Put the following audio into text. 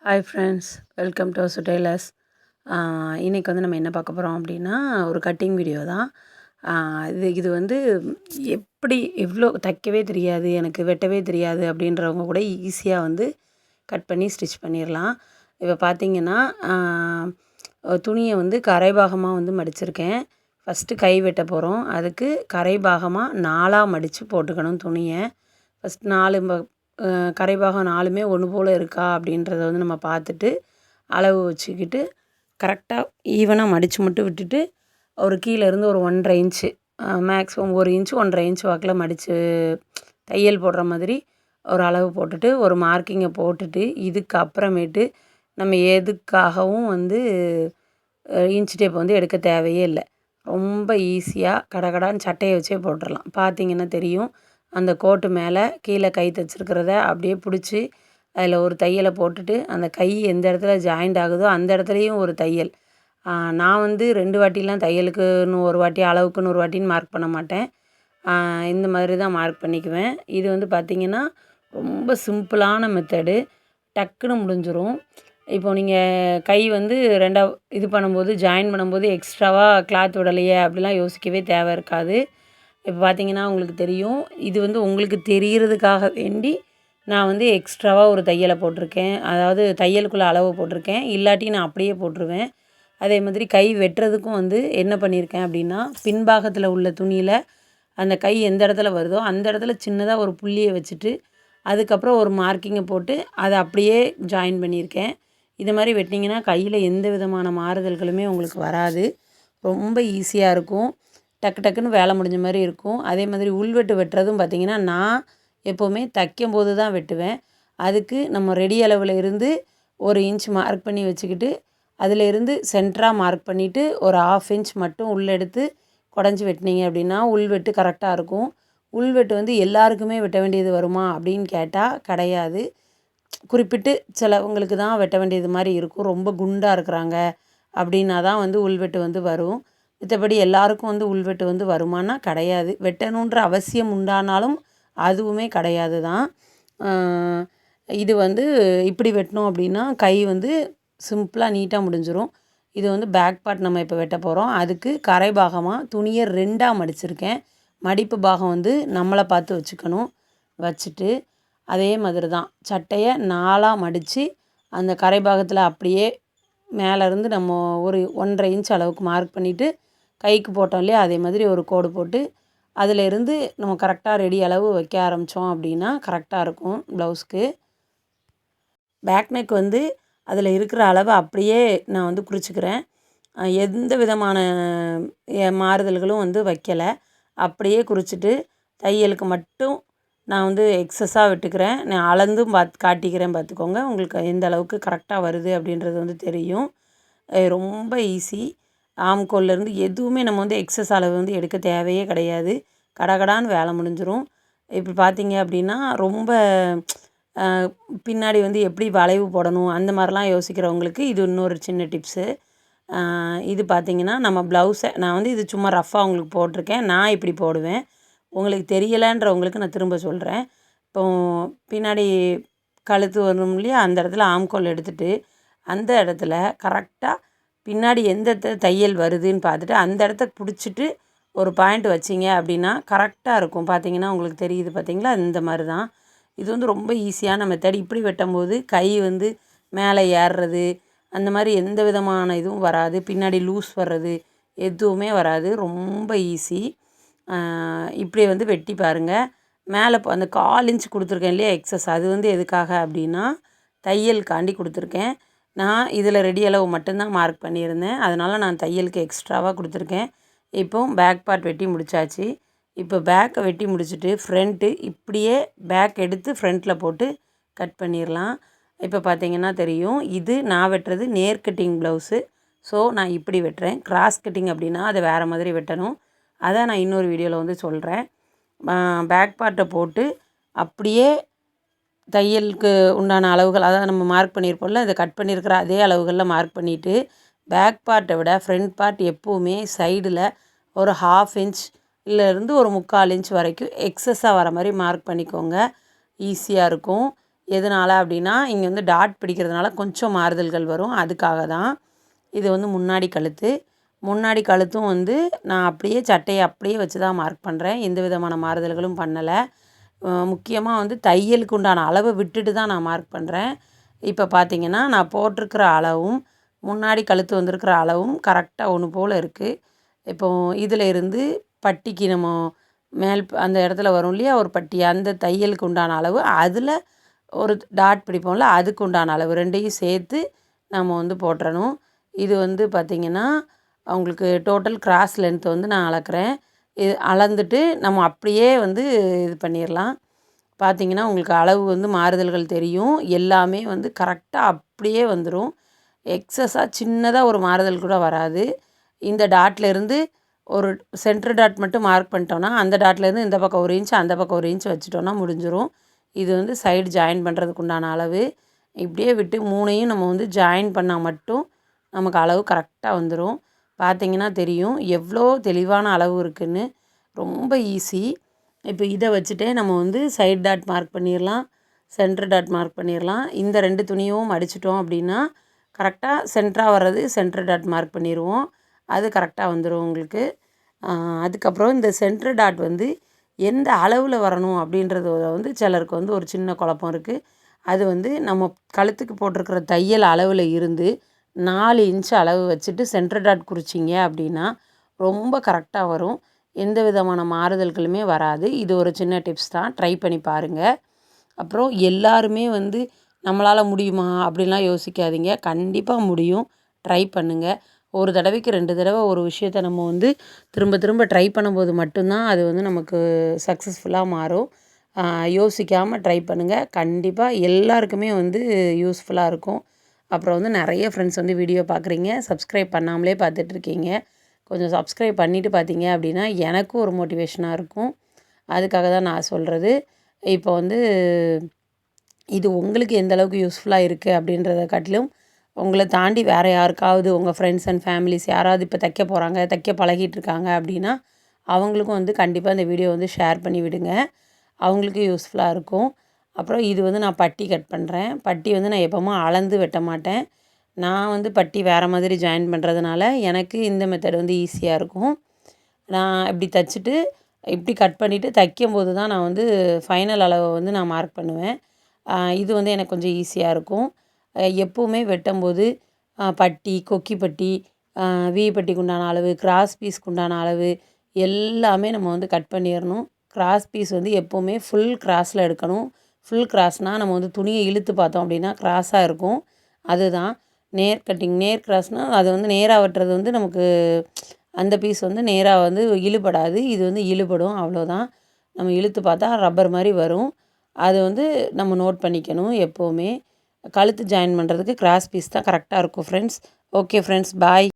Hi friends, welcome to அசு tailors. இன்றைக்கி வந்து நம்ம என்ன பார்க்க போகிறோம் அப்படின்னா, ஒரு கட்டிங் வீடியோ தான். இது வந்து எப்படி எவ்வளோ தைக்கவே தெரியாது, எனக்கு வெட்டவே தெரியாது அப்படின்றவங்க கூட ஈஸியாக வந்து கட் பண்ணி ஸ்டிச் பண்ணிடலாம். இப்போ பார்த்தீங்கன்னா, துணியை வந்து கரைபாகமாக வந்து மடிச்சிருக்கேன். ஃபஸ்ட்டு கை வெட்ட போகிறோம். அதுக்கு கரைபாகமாக 4ஆக மடித்து போட்டுக்கணும் துணியை. ஃபஸ்ட் 4 கரைபாகம் 4மே ஒன்று போல் இருக்கா அப்படின்றத வந்து நம்ம பார்த்துட்டு அளவு வச்சுக்கிட்டு கரெக்டாக ஈவனாக மடித்து மட்டும் விட்டுட்டு ஒரு கீழேருந்து ஒரு 1.5 இன்ச்சு மேக்ஸிமம் 1 இன்ச்சு 1.5 இன்ச் வாக்கில் மடித்து தையல் போடுற மாதிரி ஒரு அளவு போட்டுட்டு ஒரு மார்க்கிங்கை போட்டுட்டு இதுக்கு அப்புறமேட்டு நம்ம எதுக்காகவும் வந்து இன்ச் டேப் வந்து எடுக்க தேவையே இல்லை. ரொம்ப ஈஸியாக கடகடான்னு சட்டையை வச்சே போட்டுடலாம். பார்த்திங்கன்னா தெரியும், அந்த கோட்டு மேலே கீழே கை தைச்சிருக்கிறத அப்படியே பிடிச்சி அதில் ஒரு தையலை போட்டுட்டு அந்த கை எந்த இடத்துல ஜாயிண்ட் ஆகுதோ அந்த இடத்துலையும் ஒரு தையல். நான் வந்து 2 வாட்டிலாம் தையலுக்குன்னு ஒரு வாட்டி அளவுக்குன்னு ஒரு வாட்டின்னு மார்க் பண்ண மாட்டேன். இந்த மாதிரி தான் மார்க் பண்ணிக்குவேன். இது வந்து பார்த்திங்கன்னா ரொம்ப சிம்பிளான மெத்தடு, டக்குன்னு முடிஞ்சிடும். இப்போ நீங்கள் கை வந்து 2ஆ இது பண்ணும்போது ஜாயின் பண்ணும்போது எக்ஸ்ட்ராவாக கிளாத் விடலையே அப்படிலாம் யோசிக்கவே தேவை இருக்காது. இப்போ பார்த்தீங்கன்னா உங்களுக்கு தெரியும், இது வந்து உங்களுக்கு தெரிகிறதுக்காக வேண்டி நான் வந்து எக்ஸ்ட்ராவாக ஒரு தையலை போட்டிருக்கேன். அதாவது தையலுக்குள்ளே அளவு போட்டிருக்கேன். இல்லாட்டி நான் அப்படியே போட்டுருவேன். அதே மாதிரி கை வெட்டுறதுக்கும் வந்து என்ன பண்ணியிருக்கேன் அப்படின்னா, பின்பாகத்தில் உள்ள துணியில் அந்த கை எந்த இடத்துல வருதோ அந்த இடத்துல சின்னதாக ஒரு புள்ளியை வச்சுட்டு அதுக்கப்புறம் ஒரு மார்க்கிங்கை போட்டு அதை அப்படியே ஜாயின் பண்ணியிருக்கேன். இது மாதிரி வெட்டினீங்கன்னா கையில் எந்த விதமான மாறுதல்களுமே உங்களுக்கு வராது. ரொம்ப ஈஸியாக இருக்கும். டக்கு டக்குன்னு வேலை முடிஞ்ச மாதிரி இருக்கும். அதே மாதிரி உள்வெட்டு வெட்டுறதும் பார்த்திங்கன்னா, நான் எப்போவுமே தைக்கும்போது தான் வெட்டுவேன். அதுக்கு நம்ம ரெடி அளவில் இருந்து 1 இன்ச் மார்க் பண்ணி வச்சுக்கிட்டு அதில் இருந்து சென்டராக மார்க் பண்ணிவிட்டு ஒரு 1/2 இன்ச் மட்டும் உள்ளெடுத்து குடஞ்சி வெட்டினீங்க அப்படின்னா உள்வெட்டு கரெக்டாக இருக்கும். உள்வெட்டு வந்து எல்லாருக்குமே வெட்ட வேண்டியது வருமா அப்படின்னு கேட்டால் கிடையாது. குறிப்பிட்டு சிலவங்களுக்கு தான் வெட்ட வேண்டியது மாதிரி இருக்கும். ரொம்ப குண்டாக இருக்கிறாங்க அப்படின்னா தான் வந்து உள்வெட்டு வந்து வரும். மத்தபடி எல்லாருக்கும் வந்து உள்வெட்டு வந்து வருமானா கிடையாது. வெட்டணுன்ற அவசியம் உண்டானாலும் அதுவுமே கிடையாது தான். இது வந்து இப்படி வெட்டினோம் அப்படின்னா கை வந்து சிம்பிளாக நீட்டாக முடிஞ்சிடும். இது வந்து பேக் பார்ட் நம்ம இப்போ வெட்ட போகிறோம். அதுக்கு கரைபாகமாக துணியை 2ஆக மடிச்சிருக்கேன். மடிப்பு பாகம் வந்து நம்மளை பார்த்து வச்சுக்கணும். வச்சுட்டு அதே மாதிரி தான் சட்டையை 4ஆக மடித்து அந்த கரைபாகத்தில் அப்படியே மேலேருந்து நம்ம ஒரு 1.5 இன்ச் அளவுக்கு மார்க் பண்ணிவிட்டு கைக்கு போட்டோம் இல்லையா, அதே மாதிரி ஒரு கோடு போட்டு அதிலேருந்து நம்ம கரெக்டாக ரெடி அளவு வைக்க ஆரம்பித்தோம் அப்படின்னா கரெக்டாக இருக்கும் ப்ளவுஸ்க்கு. பேக் நெக் வந்து அதில் இருக்கிற அளவை அப்படியே நான் வந்து குறிச்சிக்கிறேன். எந்த விதமான மாறுதல்களும் வந்து வைக்கலை. அப்படியே குறிச்சிட்டு தையலுக்கு மட்டும் நான் வந்து எக்ஸஸாக விட்டுக்கிறேன். நான் அளந்தும் காட்டிக்கிறேன், பார்த்துக்கோங்க. உங்களுக்கு எந்த அளவுக்கு கரெக்டாக வருது அப்படின்றது வந்து தெரியும். ரொம்ப ஈஸி. ஆம்கோல்லேருந்து எதுவுமே நம்ம வந்து எக்ஸஸ் அளவு வந்து எடுக்க தேவையே கிடையாது. கடகடான்னு வேலை முடிஞ்சிடும். இப்போ பார்த்தீங்க அப்படின்னா ரொம்ப பின்னாடி வந்து எப்படி வளைவு போடணும் அந்த மாதிரிலாம் யோசிக்கிறவங்களுக்கு இது இன்னொரு சின்ன டிப்ஸு. இது பார்த்திங்கன்னா நம்ம ப்ளவுஸை நான் வந்து இது சும்மா ரஃப்பாக உங்களுக்கு போட்டிருக்கேன். நான் இப்படி போடுவேன். உங்களுக்கு தெரியலைன்றவங்களுக்கு நான் திரும்ப சொல்கிறேன். இப்போ பின்னாடி கழுத்து வரும் இல்லையா, அந்த இடத்துல ஆம்கோல் எடுத்துகிட்டு அந்த இடத்துல கரெக்டாக பின்னாடி எந்த தையல் வருதுன்னு பார்த்துட்டு அந்த இடத்த பிடிச்சிட்டு ஒரு பாயிண்ட் வச்சிங்க அப்படின்னா கரெக்டாக இருக்கும். பார்த்திங்கன்னா உங்களுக்கு தெரியுது பார்த்திங்களா, இந்த மாதிரி தான். இது வந்து ரொம்ப ஈஸியான மெத்தட். இப்படி வெட்டும்போது கை வந்து மேலே ஏறுறது அந்த மாதிரி எந்த விதமான இதுவும் வராது. பின்னாடி லூஸ் வர்றது எதுவுமே வராது. ரொம்ப ஈஸி. இப்படி வந்து வெட்டி பாருங்கள். மேலே அந்த 1/4 இன்ச் கொடுத்துருக்கேன் இல்லையா எக்ஸஸ், அது வந்து எதுக்காக அப்படின்னா தையலுக்காண்டி கொடுத்துருக்கேன். நான் இதில் ரெடி அளவு மட்டும்தான் மார்க் பண்ணியிருந்தேன். அதனால் நான் தையலுக்கு எக்ஸ்ட்ராவாக கொடுத்துருக்கேன். இப்போ பேக் பார்ட் வெட்டி முடித்தாச்சு. இப்போ பேக்கை வெட்டி முடிச்சுட்டு ஃப்ரண்ட்டு இப்படியே பேக் எடுத்து ஃப்ரண்ட்டில் போட்டு கட் பண்ணிடலாம். இப்போ பார்த்திங்கன்னா தெரியும், இது நான் வெட்டுறது நேர் கட்டிங் ப்ளவுஸு. ஸோ நான் இப்படி வெட்டுறேன். கிராஸ் கட்டிங் அப்படின்னா அதை வேறு மாதிரி வெட்டணும். அதை நான் இன்னொரு வீடியோவில் வந்து சொல்கிறேன். பேக் பார்ட்டை போட்டு அப்படியே தையலுக்கு உண்டான அளவுகள், அதாவது நம்ம மார்க் பண்ணியிருப்போம்ல, இதை கட் பண்ணியிருக்கிற அதே அளவுகளில் மார்க் பண்ணிவிட்டு பேக் பார்ட்டை விட ஃப்ரண்ட் பார்ட் எப்போவுமே சைடில் ஒரு 1/2 இன்ச் இருந்து ஒரு 3/4 இன்ச் வரைக்கும் எக்ஸஸாக வர மாதிரி மார்க் பண்ணிக்கோங்க. ஈஸியாக இருக்கும். எதனால் அப்படின்னா இங்கே வந்து டாட் பிடிக்கிறதுனால கொஞ்சம் மாறுதல்கள் வரும், அதுக்காக தான். இது வந்து முன்னாடி கழுத்து. முன்னாடி கழுத்தும் வந்து நான் அப்படியே சட்டையை அப்படியே வச்சு தான் மார்க் பண்ணுறேன், எந்த விதமான மாறுதல்களும் பண்ணலை. முக்கியமாக வந்து தையலுக்கு உண்டான அளவை விட்டுட்டு தான் நான் மார்க் பண்ணுறேன். இப்போ பார்த்தீங்கன்னா நான் போட்டிருக்கிற அளவும் முன்னாடி கழுத்து வந்திருக்கிற அளவும் கரெக்டாக ஒன்று போல் இருக்குது. இப்போது இதில் இருந்து பட்டிக்கு நம்ம அந்த இடத்துல வரும் இல்லையா ஒரு பட்டி, அந்த தையலுக்கு உண்டான அளவு, அதில் ஒரு டாட் பிடிப்போம்ல அதுக்கு உண்டான அளவு ரெண்டையும் சேர்த்து நம்ம வந்து போட்டுறணும். இது வந்து பார்த்திங்கன்னா அவங்களுக்கு டோட்டல் கிராஸ் லென்த் வந்து நான் அளக்குறேன். இது அளந்துட்டு நம்ம அப்படியே வந்து இது பண்ணிடலாம். பார்த்திங்கன்னா உங்களுக்கு அளவு வந்து மாறுதல்கள் தெரியும், எல்லாமே வந்து கரெக்டாக அப்படியே வந்துடும். எக்ஸஸாக சின்னதாக ஒரு மாறுதல் கூட வராது. இந்த டாட்லேருந்து ஒரு சென்டர் டாட் மட்டும் மார்க் பண்ணிட்டோன்னா அந்த டாட்லேருந்து இந்த பக்கம் 1 இன்ச் அந்த பக்கம் 1 இன்ச் வச்சுட்டோன்னா முடிஞ்சிடும். இது வந்து சைடு ஜாயின் பண்ணுறதுக்கு உண்டான அளவு. இப்படியே விட்டு 3ஐயும் நம்ம வந்து ஜாயின் பண்ணால் மட்டும் நமக்கு அளவு கரெக்டாக வந்துடும். பார்த்திங்கன்னா தெரியும் எவ்வளோ தெளிவான அளவு இருக்குதுன்னு, ரொம்ப ஈஸி. இப்போ இதை வச்சுட்டே நம்ம வந்து சைடு டாட் மார்க் பண்ணிடலாம், சென்டர் டாட் மார்க் பண்ணிடலாம். இந்த 2 துணியும் மடிச்சிட்டோம் அப்படின்னா கரெக்டாக சென்டராக வர்றது சென்டர் டாட் மார்க் பண்ணிடுவோம், அது கரெக்டாக வந்துடும் உங்களுக்கு. அதுக்கப்புறம் இந்த சென்டர் டாட் வந்து எந்த அளவில் வரணும் அப்படின்றது வந்து சிலருக்கு வந்து ஒரு சின்ன குழப்பம் இருக்குது. அது வந்து நம்ம கழுத்துக்கு போட்டிருக்கிற தையல் அளவில் இருந்து 4 இன்ச் அளவு வச்சுட்டு சென்டர் டாட் குறிச்சிங்க அப்படின்னா ரொம்ப கரெக்டாக வரும், எந்த விதமான மாறுதல்களுமே வராது. இது ஒரு சின்ன டிப்ஸ் தான், ட்ரை பண்ணி பாருங்கள். அப்புறம் எல்லாருமே வந்து நம்மளால் முடியுமா அப்படின்லாம் யோசிக்காதீங்க, கண்டிப்பாக முடியும், ட்ரை பண்ணுங்கள். ஒரு தடவைக்கு 2 தடவை ஒரு விஷயத்த நம்ம வந்து திரும்ப திரும்ப ட்ரை பண்ணும்போது மட்டும்தான் அது வந்து நமக்கு சக்ஸஸ்ஃபுல்லாக மாறும். யோசிக்காமல் ட்ரை பண்ணுங்கள், கண்டிப்பாக எல்லாருக்குமே வந்து யூஸ்ஃபுல்லாக இருக்கும். அப்புறம் வந்து நிறைய ஃப்ரெண்ட்ஸ் வந்து வீடியோ பார்க்குறீங்க, சப்ஸ்கிரைப் பண்ணாமலே பார்த்துட்ருக்கீங்க. கொஞ்சம் சப்ஸ்கிரைப் பண்ணிவிட்டு பார்த்தீங்க அப்படின்னா எனக்கும் ஒரு மோட்டிவேஷனாக இருக்கும், அதுக்காக தான் நான் சொல்கிறது. இப்போ வந்து இது உங்களுக்கு எந்த அளவுக்கு யூஸ்ஃபுல்லாக இருக்குது அப்படின்றத காட்டிலும் உங்களை தாண்டி வேறு யாருக்காவது உங்கள் ஃப்ரெண்ட்ஸ் அண்ட் ஃபேமிலிஸ் யாராவது இப்போ தைக்க போகிறாங்க, தைக்க பழகிட்டுருக்காங்க அப்படின்னா அவங்களுக்கும் வந்து கண்டிப்பாக இந்த வீடியோ வந்து ஷேர் பண்ணி விடுங்க, அவங்களுக்கு யூஸ்ஃபுல்லாக இருக்கும். அப்புறம் இது வந்து நான் பட்டி கட் பண்ணுறேன். பட்டி வந்து நான் எப்போவுமே அளந்து வெட்ட மாட்டேன், நான் வந்து பட்டி வேறு மாதிரி ஜாயின் பண்ணுறதுனால எனக்கு இந்த மெத்தட் வந்து ஈஸியாக இருக்கும். நான் இப்படி தைச்சிட்டு இப்படி கட் பண்ணிவிட்டு தைக்கும்போது தான் நான் வந்து ஃபைனல் அளவை வந்து நான் மார்க் பண்ணுவேன். இது வந்து எனக்கு கொஞ்சம் ஈஸியாக இருக்கும். எப்போவுமே வெட்டும்போது பட்டி, கொக்கி பட்டி, வி பட்டிக்கு உண்டான அளவு, கிராஸ் பீஸ்க்கு உண்டான அளவு எல்லாமே நம்ம வந்து கட் பண்ணிடணும். கிராஸ் பீஸ் வந்து எப்போவுமே ஃபுல் கிராஸில் எடுக்கணும். ஃபுல் கிராஸ்னால் நம்ம வந்து துணியை இழுத்து பார்த்தோம் அப்படின்னா கிராஸாக இருக்கும், அதுதான் நேர் கட்டிங். நேர் கிராஸ்னால் அது வந்து நேராக வெட்டுறது வந்து நமக்கு அந்த பீஸ் வந்து நேராக வந்து இழுபடாது, இது வந்து இழுபடும், அவ்வளோதான். நம்ம இழுத்து பார்த்தா ரப்பர் மாதிரி வரும், அது வந்து நம்ம நோட் பண்ணிக்கணும் எப்போவுமே. கழுத்து ஜாயின் பண்ணுறதுக்கு கிராஸ் பீஸ் தான் கரெக்டாக இருக்கும் ஃப்ரெண்ட்ஸ். ஓகே ஃப்ரெண்ட்ஸ், பாய்.